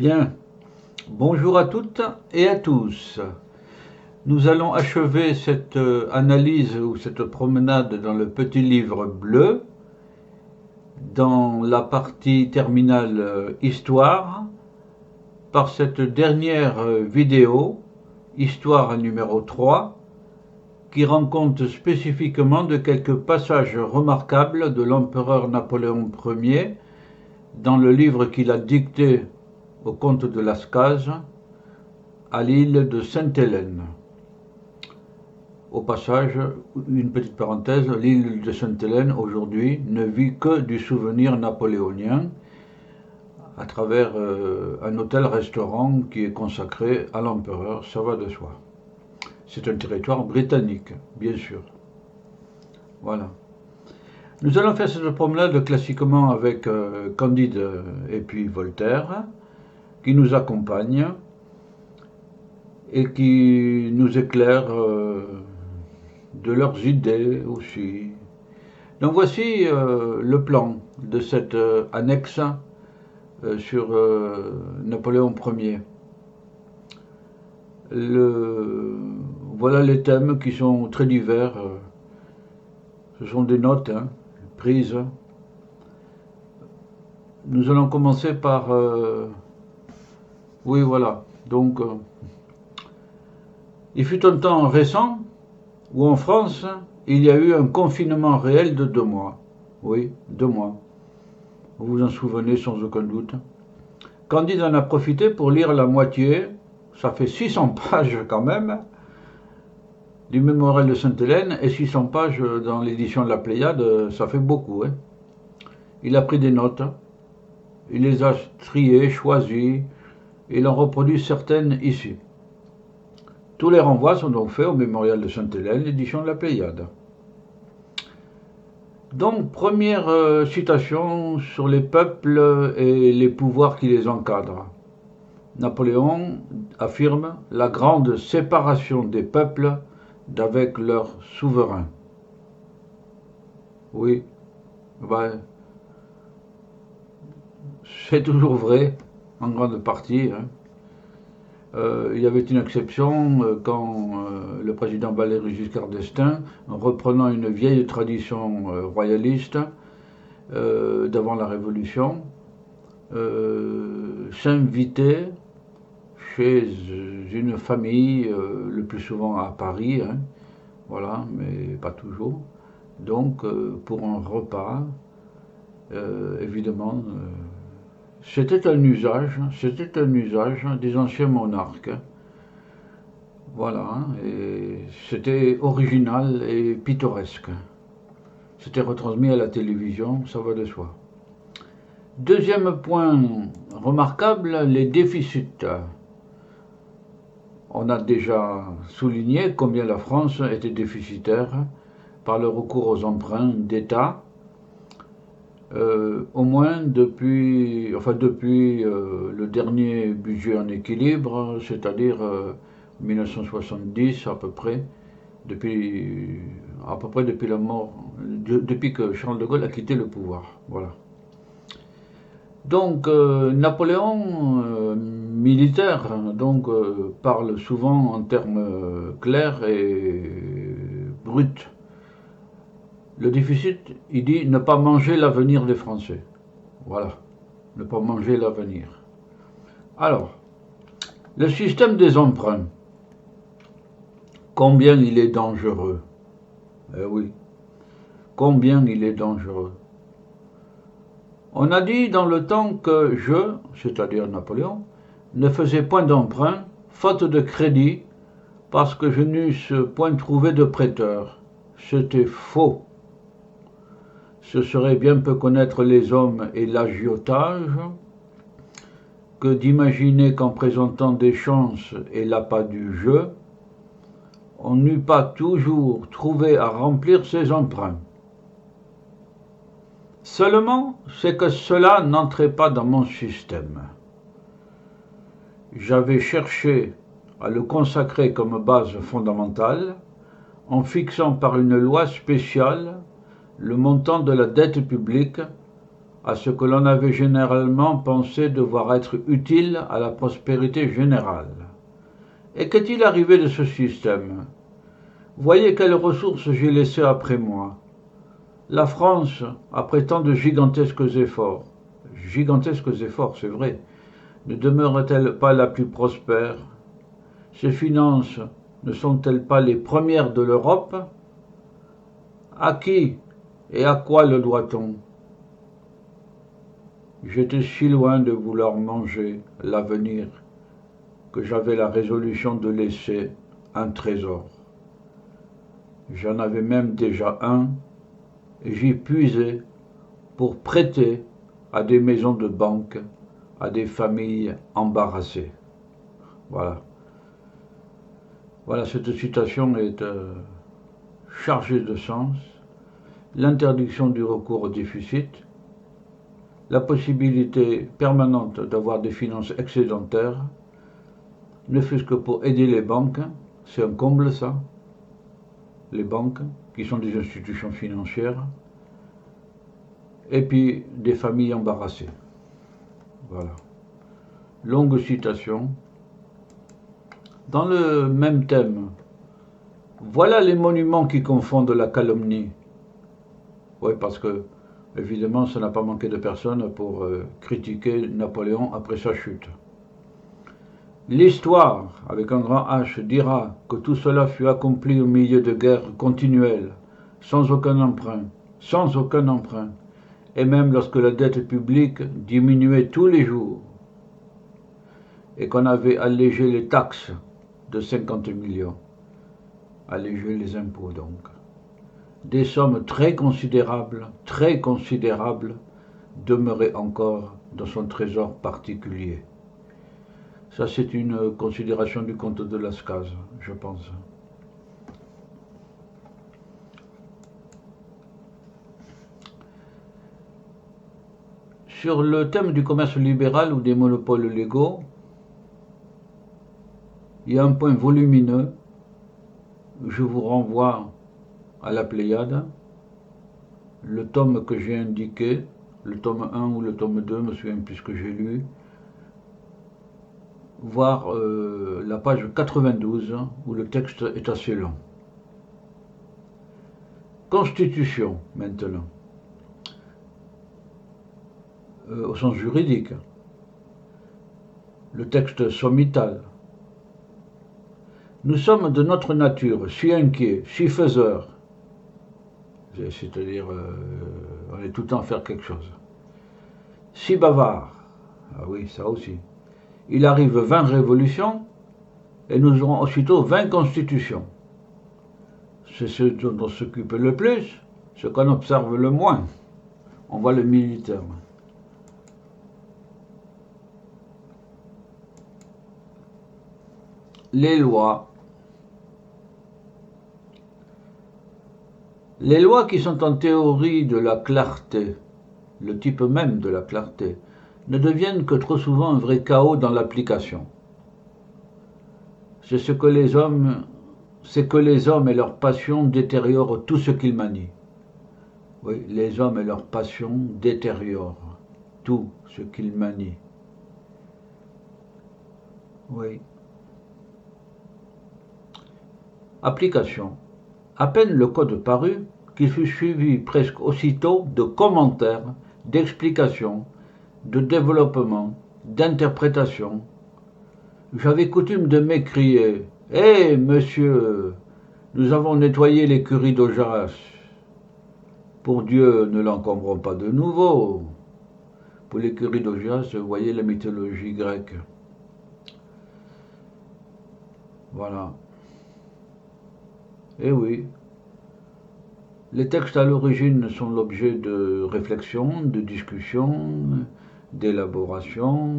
Bien, bonjour à toutes et à tous. Nous allons achever cette analyse ou cette promenade dans le petit livre bleu, dans la partie terminale Histoire, par cette dernière vidéo, Histoire numéro 3, qui rend compte spécifiquement de quelques passages remarquables de l'empereur Napoléon Ier dans le livre qu'il a dicté au comte de Lascaz à l'île de Sainte-Hélène. Au passage, une petite parenthèse, l'île de Sainte-Hélène aujourd'hui ne vit que du souvenir napoléonien à travers un hôtel-restaurant qui est consacré à l'empereur, ça va de soi. C'est un territoire britannique, bien sûr. Voilà. Nous allons faire cette promenade classiquement avec Candide et puis Voltaire, qui nous accompagnent et qui nous éclairent de leurs idées aussi. Donc voici le plan de cette annexe sur Napoléon Ier. Voilà les thèmes qui sont très divers. Ce sont des notes prises. Nous allons commencer par... oui, voilà. Donc, il fut un temps récent où en France, il y a eu un confinement réel de 2 mois. Oui, 2 mois. Vous vous en souvenez sans aucun doute. Candide en a profité pour lire la moitié, ça fait 600 pages quand même, du Mémorial de Sainte-Hélène, et 600 pages dans l'édition de la Pléiade, ça fait beaucoup. Il a pris des notes, il les a triées, choisies, et il en reproduit certaines ici. Tous les renvois sont donc faits au Mémorial de Sainte-Hélène, l'édition de la Pléiade. Donc, première citation sur les peuples et les pouvoirs qui les encadrent. Napoléon affirme la grande séparation des peuples d'avec leur souverain. Oui, c'est toujours vrai, en grande partie. Il y avait une exception quand le président Valéry Giscard d'Estaing, en reprenant une vieille tradition royaliste d'avant la Révolution, s'invitait chez une famille, le plus souvent à Paris, voilà, mais pas toujours, donc pour un repas, évidemment, c'était un usage des anciens monarques, voilà, et c'était original et pittoresque. C'était retransmis à la télévision, ça va de soi. Deuxième point remarquable, les déficits. On a déjà souligné combien la France était déficitaire par le recours aux emprunts d'État, au moins depuis le dernier budget en équilibre, c'est-à-dire 1970 à peu près depuis la mort, depuis que Charles de Gaulle a quitté le pouvoir. Voilà. Donc Napoléon, militaire, donc parle souvent en termes clairs et bruts. Le déficit, il dit ne pas manger l'avenir des Français. Voilà, ne pas manger l'avenir. Alors, le système des emprunts, combien il est dangereux. Eh oui, combien il est dangereux. On a dit dans le temps que c'est-à-dire Napoléon, ne faisait point d'emprunt, faute de crédit, parce que je n'eusse point trouvé de prêteur. C'était faux. Ce serait bien peu connaître les hommes et l'agiotage, que d'imaginer qu'en présentant des chances et l'appât du jeu, on n'eût pas toujours trouvé à remplir ses emprunts. Seulement, c'est que cela n'entrait pas dans mon système. J'avais cherché à le consacrer comme base fondamentale, en fixant par une loi spéciale le montant de la dette publique à ce que l'on avait généralement pensé devoir être utile à la prospérité générale. Et qu'est-il arrivé de ce système? Voyez quelles ressources j'ai laissées après moi. La France, après tant de gigantesques efforts, c'est vrai, ne demeure-t-elle pas la plus prospère? Ses finances ne sont-elles pas les premières de l'Europe? À qui et à quoi le doit-on? J'étais si loin de vouloir manger l'avenir que j'avais la résolution de laisser un trésor. J'en avais même déjà un, et j'y puisais pour prêter à des maisons de banque, à des familles embarrassées. Voilà. Voilà, cette citation est chargée de sens. L'interdiction du recours au déficit, la possibilité permanente d'avoir des finances excédentaires, ne fût-ce que pour aider les banques, c'est un comble ça, les banques, qui sont des institutions financières, et puis des familles embarrassées. Voilà. Longue citation. Dans le même thème, voilà les monuments qui confondent la calomnie. Oui, parce que, évidemment, ça n'a pas manqué de personnes pour critiquer Napoléon après sa chute. L'histoire, avec un grand H, dira que tout cela fut accompli au milieu de guerres continuelles, sans aucun emprunt, et même lorsque la dette publique diminuait tous les jours, et qu'on avait allégé les taxes de 50 millions, allégé les impôts donc. Des sommes très considérables, demeuraient encore dans son trésor particulier. Ça, c'est une considération du comte de Lascaz, je pense. Sur le thème du commerce libéral ou des monopoles légaux, il y a un point volumineux. Je vous renvoie à la Pléiade, le tome que j'ai indiqué, le tome 1 ou le tome 2, je me souviens plus ce que j'ai lu, voir la page 92 où le texte est assez long. Constitution, maintenant, au sens juridique, le texte sommital. Nous sommes de notre nature si inquiets, si faiseurs, c'est-à-dire on est tout le temps à faire quelque chose, si bavards, ah oui, ça aussi. Il arrive 20 révolutions et nous aurons aussitôt 20 constitutions. C'est ce dont on s'occupe le plus, ce qu'on observe le moins. On voit le militaire. Les lois. Les lois qui sont en théorie de la clarté, le type même de la clarté, ne deviennent que trop souvent un vrai chaos dans l'application. C'est que les hommes et leurs passions détériorent tout ce qu'ils manient. Oui, les hommes et leurs passions détériorent tout ce qu'ils manient. Oui. Application. À peine le code parut, qu'il fut suivi presque aussitôt de commentaires, d'explications, de développement, d'interprétations. J'avais coutume de m'écrier « Hé, monsieur, nous avons nettoyé l'écurie d'Augeas. Pour Dieu, ne l'encombrons pas de nouveau. » Pour l'écurie d'Augeas, vous voyez la mythologie grecque. Voilà. Eh oui. Les textes à l'origine sont l'objet de réflexion, de discussion, d'élaboration.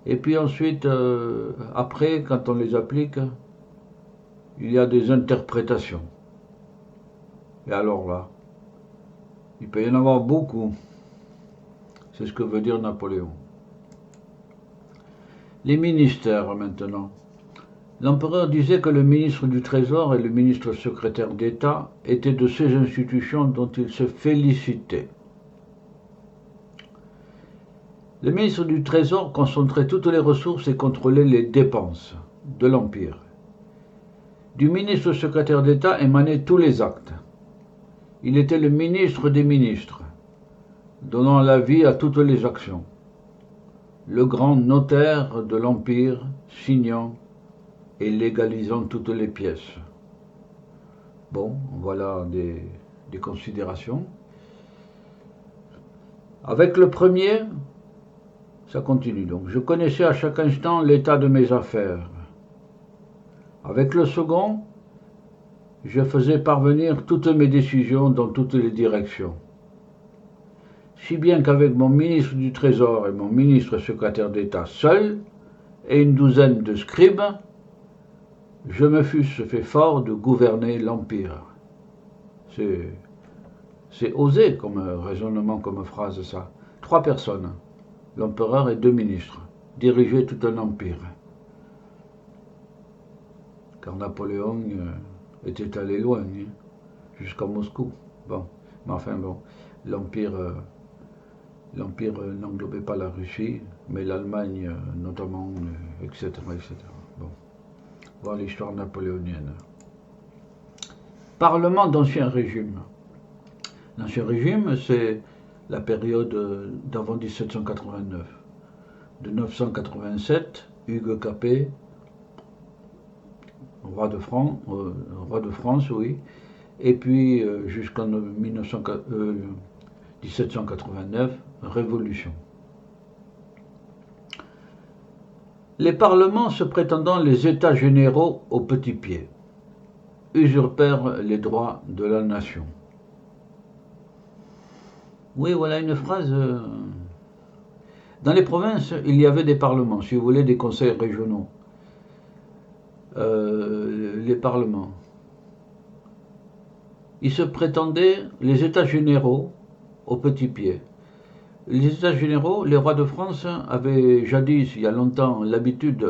Et puis ensuite, après, quand on les applique, il y a des interprétations. Et alors là, il peut y en avoir beaucoup. C'est ce que veut dire Napoléon. Les ministères maintenant. L'empereur disait que le ministre du Trésor et le ministre secrétaire d'État étaient de ces institutions dont il se félicitait. Le ministre du Trésor concentrait toutes les ressources et contrôlait les dépenses de l'Empire. Du ministre secrétaire d'État émanaient tous les actes. Il était le ministre des ministres, donnant l'avis à toutes les actions. Le grand notaire de l'Empire, signant et légalisant toutes les pièces. Bon, voilà des considérations. Avec le premier, ça continue donc. Je connaissais à chaque instant l'état de mes affaires. Avec le second, je faisais parvenir toutes mes décisions dans toutes les directions. Si bien qu'avec mon ministre du Trésor et mon ministre secrétaire d'État seul, et une douzaine de scribes, je me fusse fait fort de gouverner l'Empire. C'est osé comme raisonnement, comme phrase ça. 3 personnes, l'empereur et 2 ministres, dirigeaient tout un empire. Car Napoléon était allé loin, jusqu'à Moscou. Bon, mais enfin bon, l'Empire n'englobait pas la Russie, mais l'Allemagne notamment, etc., etc. Bon, voir l'histoire napoléonienne. Parlement d'Ancien Régime. L'Ancien Régime, c'est la période d'avant 1789. De 987, Hugues Capet, roi de France, oui, et puis jusqu'en 1789, Révolution. Les parlements se prétendant les États généraux au petit pied usurpèrent les droits de la nation. Oui, voilà une phrase. Dans les provinces, il y avait des parlements, si vous voulez, des conseils régionaux. Les parlements. Ils se prétendaient les États généraux au petit pied. Les États généraux, les rois de France avaient jadis, il y a longtemps, l'habitude,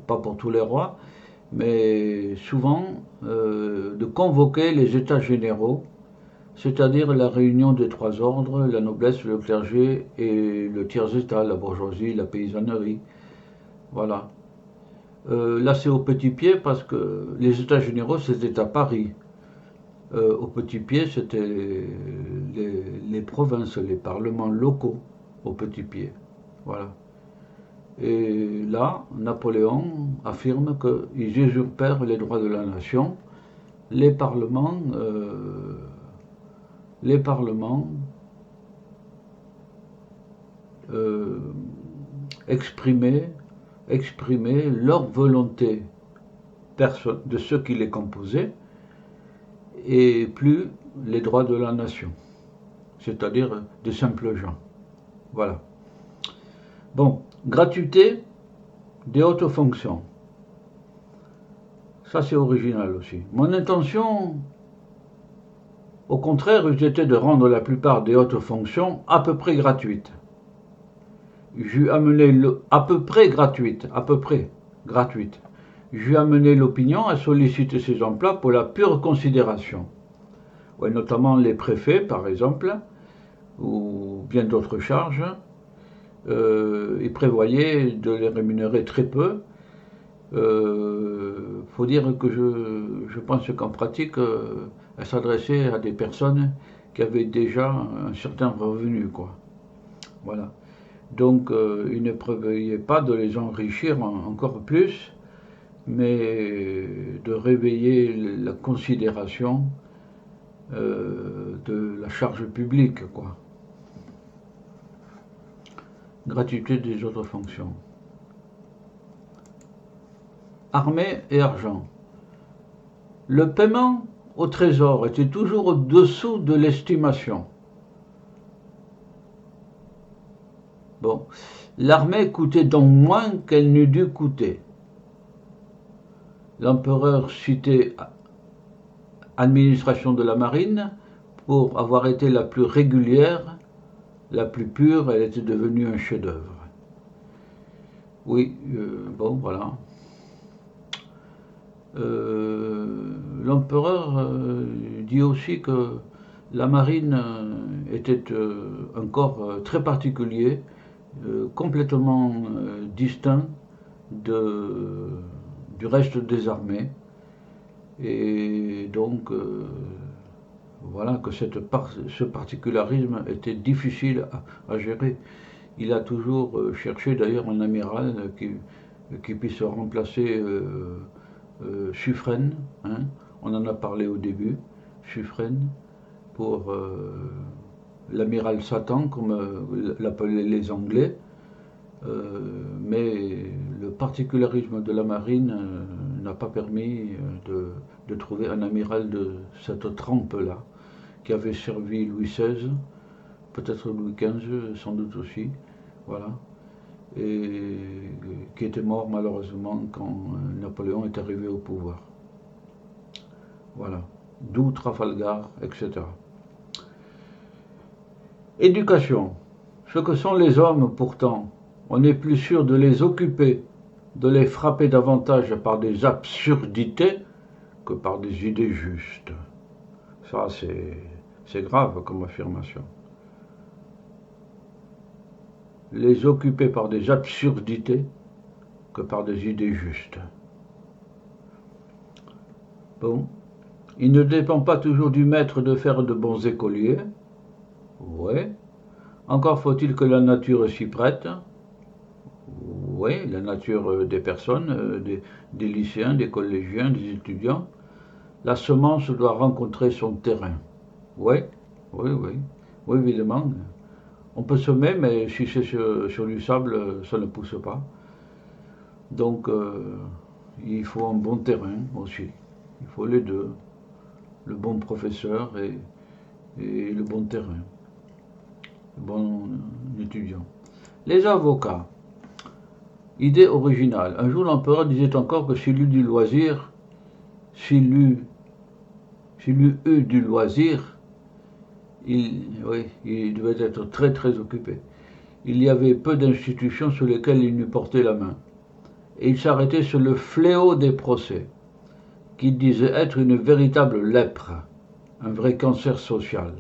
pas pour tous les rois, mais souvent, de convoquer les États généraux, c'est-à-dire la réunion des 3 ordres, la noblesse, le clergé et le tiers-état, la bourgeoisie, la paysannerie. Voilà. Là, c'est au petit pied parce que les États généraux, c'était à Paris. Au petit pied, c'était les provinces, les parlements locaux au petit pied. Voilà. Et là, Napoléon affirme qu'ils usurpèrent les droits de la nation. Les parlements exprimaient leur volonté de ceux qui les composaient et plus les droits de la nation, c'est-à-dire de simples gens. Voilà. Bon, gratuité des hautes fonctions. Ça, c'est original aussi. Mon intention, au contraire, eût été de rendre la plupart des hautes fonctions à peu près gratuites. J'eus amené J'eus amené l'opinion à solliciter ces emplois pour la pure considération. Ouais, notamment les préfets, par exemple, ou bien d'autres charges. Ils prévoyaient de les rémunérer très peu. Faut dire que je pense qu'en pratique, elle s'adressait à des personnes qui avaient déjà un certain revenu, quoi. Voilà. Donc, ils ne prévoyaient pas de les enrichir encore plus, mais de réveiller la considération de la charge publique, quoi. Gratuité des autres fonctions. Armée et argent. Le paiement au trésor était toujours au-dessous de l'estimation. Bon, l'armée coûtait donc moins qu'elle n'eût dû coûter. L'empereur citait administration de la marine pour avoir été la plus régulière, la plus pure, elle était devenue un chef-d'œuvre. Oui, bon, voilà. L'empereur dit aussi que La marine était un corps très particulier, complètement distinct du reste des armées. Et donc, voilà que ce particularisme était difficile à gérer. Il a toujours cherché d'ailleurs un amiral qui puisse remplacer Suffren, hein. On en a parlé au début, Suffren, pour l'amiral Satan, comme l'appelaient les Anglais. Mais le particularisme de la marine n'a pas permis de trouver un amiral de cette trempe-là, qui avait servi Louis XVI, peut-être Louis XV, sans doute aussi, voilà, et qui était mort malheureusement quand Napoléon est arrivé au pouvoir. Voilà, d'où Trafalgar, etc. Éducation. Ce que sont les hommes pourtant, on est plus sûr de les occuper, de les frapper davantage par des absurdités que par des idées justes. Ça, c'est grave comme affirmation. Les occuper par des absurdités que par des idées justes. Bon, il ne dépend pas toujours du maître de faire de bons écoliers. Ouais. Encore faut-il que la nature s'y prête. Oui, la nature des personnes, des lycéens, des collégiens, des étudiants. La semence doit rencontrer son terrain. Oui, oui, oui, oui, évidemment. On peut semer, mais si c'est sur du sable, ça ne pousse pas. Donc, il faut un bon terrain aussi. Il faut les deux. Le bon professeur et le bon terrain. Le bon étudiant. Les avocats. Idée originale. Un jour, l'empereur disait encore que s'il eût du loisir, s'il eût eu du loisir, il devait être très très occupé. Il y avait peu d'institutions sur lesquelles il n'eût porté la main. Et il s'arrêtait sur le fléau des procès, qu'il disait être une véritable lèpre, un vrai cancer social.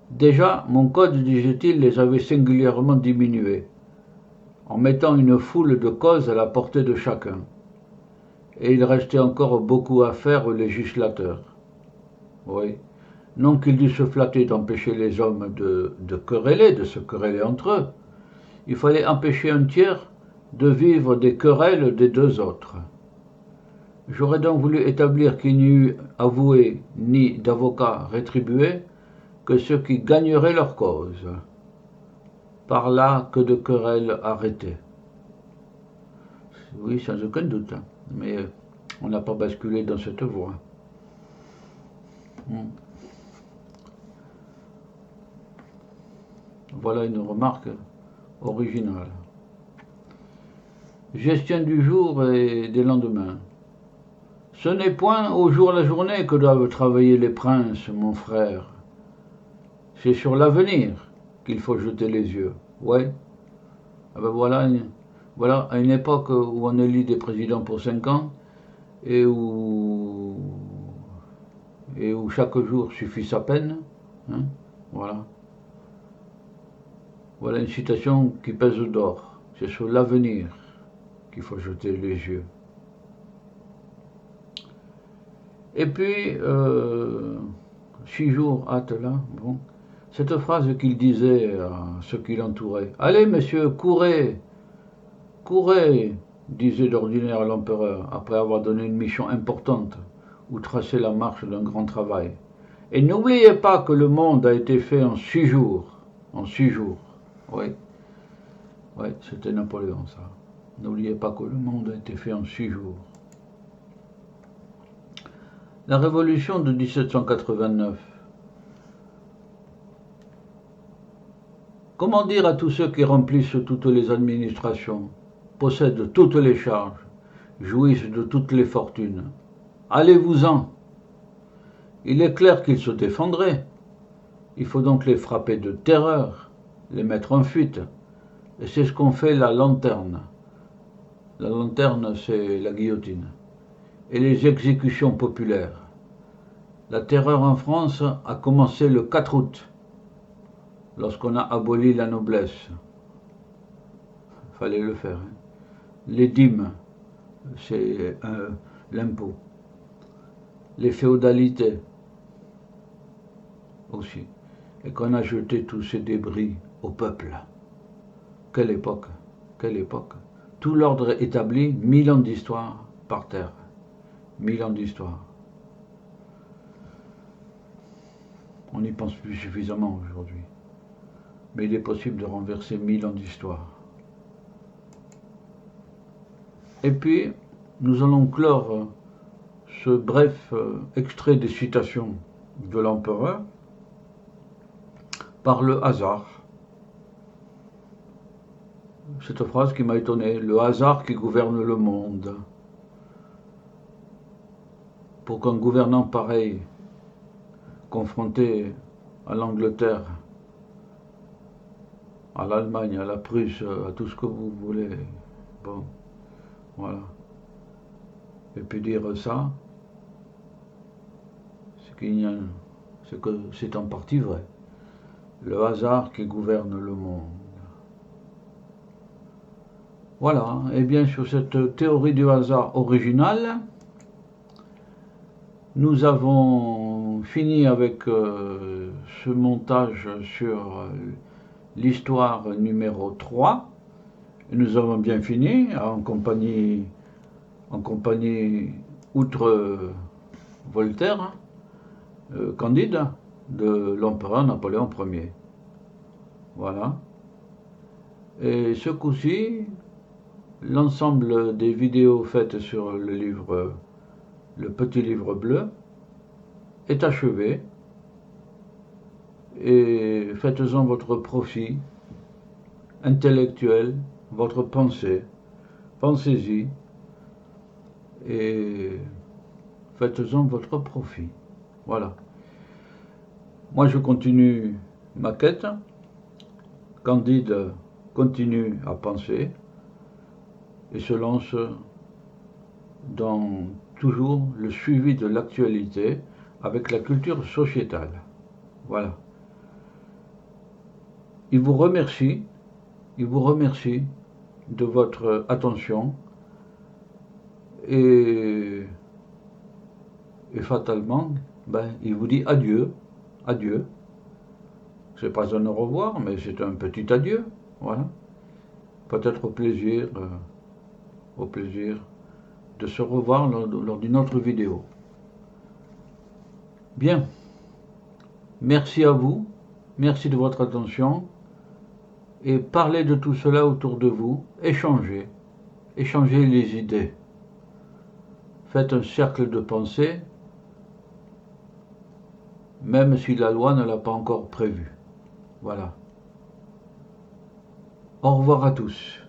Déjà, mon code, disait-il, les avait singulièrement diminués, en mettant une foule de causes à la portée de chacun. Et il restait encore beaucoup à faire aux législateurs. Oui, non qu'il dût se flatter d'empêcher les hommes de se quereller entre eux. Il fallait empêcher un tiers de vivre des querelles des deux autres. J'aurais donc voulu établir qu'il n'y eût avoué ni d'avocats rétribués que ceux qui gagneraient leur cause. Par là que de querelles arrêtées. Oui, sans aucun doute, mais on n'a pas basculé dans cette voie. Voilà une remarque originale. Gestion du jour et des lendemains. Ce n'est point au jour la journée que doivent travailler les princes, mon frère. C'est sur l'avenir qu'il faut jeter les yeux. Ouais. Ah ben voilà, à une époque où on élit des présidents pour 5 ans et où chaque jour suffit sa peine. Hein, voilà. Voilà une citation qui pèse d'or. C'est sur l'avenir qu'il faut jeter les yeux. Et puis, 6 jours hâte là, bon. Cette phrase qu'il disait à ceux qui l'entouraient. « Allez, messieurs, courez, courez !» disait d'ordinaire l'empereur, après avoir donné une mission importante ou tracé la marche d'un grand travail. « Et n'oubliez pas que le monde a été fait en 6 jours. » En 6 jours, oui. Oui, c'était Napoléon, ça. N'oubliez pas que le monde a été fait en 6 jours. La révolution de 1789. Comment dire à tous ceux qui remplissent toutes les administrations, possèdent toutes les charges, jouissent de toutes les fortunes? Allez-vous-en! Il est clair qu'ils se défendraient. Il faut donc les frapper de terreur, les mettre en fuite. Et c'est ce qu'ont fait la lanterne. La lanterne, c'est la guillotine. Et les exécutions populaires. La terreur en France a commencé le 4 août, lorsqu'on a aboli la noblesse. Fallait le faire. Hein. Les dîmes, c'est l'impôt. Les féodalités aussi. Et qu'on a jeté tous ces débris au peuple. Quelle époque, quelle époque. Tout l'ordre établi, 1000 ans d'histoire par terre. 1000 ans d'histoire. On n'y pense plus suffisamment aujourd'hui. Mais il est possible de renverser 1000 ans d'histoire. Et puis, nous allons clore ce bref extrait des citations de l'empereur par le hasard. Cette phrase qui m'a étonné, le hasard qui gouverne le monde. Pour qu'un gouvernant pareil, confronté à l'Angleterre, à l'Allemagne, à la Prusse, à tout ce que vous voulez, bon, voilà. Et puis dire ça, c'est que c'est en partie vrai. Le hasard qui gouverne le monde. Voilà, et bien sur cette théorie du hasard originale, nous avons fini avec ce montage sur l'histoire numéro 3. Et nous avons bien fini en compagnie outre Voltaire, Candide, de l'empereur Napoléon Ier. Voilà. Et ce coup-ci, l'ensemble des vidéos faites sur le petit livre bleu est achevé. Et faites-en votre profit intellectuel, votre pensée. Pensez-y et faites-en votre profit. Voilà. Moi, je continue ma quête. Candide continue à penser et se lance dans toujours le suivi de l'actualité avec la culture sociétale. Voilà. Il vous remercie de votre attention et fatalement, il vous dit adieu, adieu. C'est pas un au revoir, mais c'est un petit adieu, voilà. Peut-être au plaisir de se revoir lors d'une autre vidéo. Bien, merci à vous, merci de votre attention, et parlez de tout cela autour de vous, échangez les idées. Faites un cercle de pensée, même si la loi ne l'a pas encore prévu. Voilà. Au revoir à tous.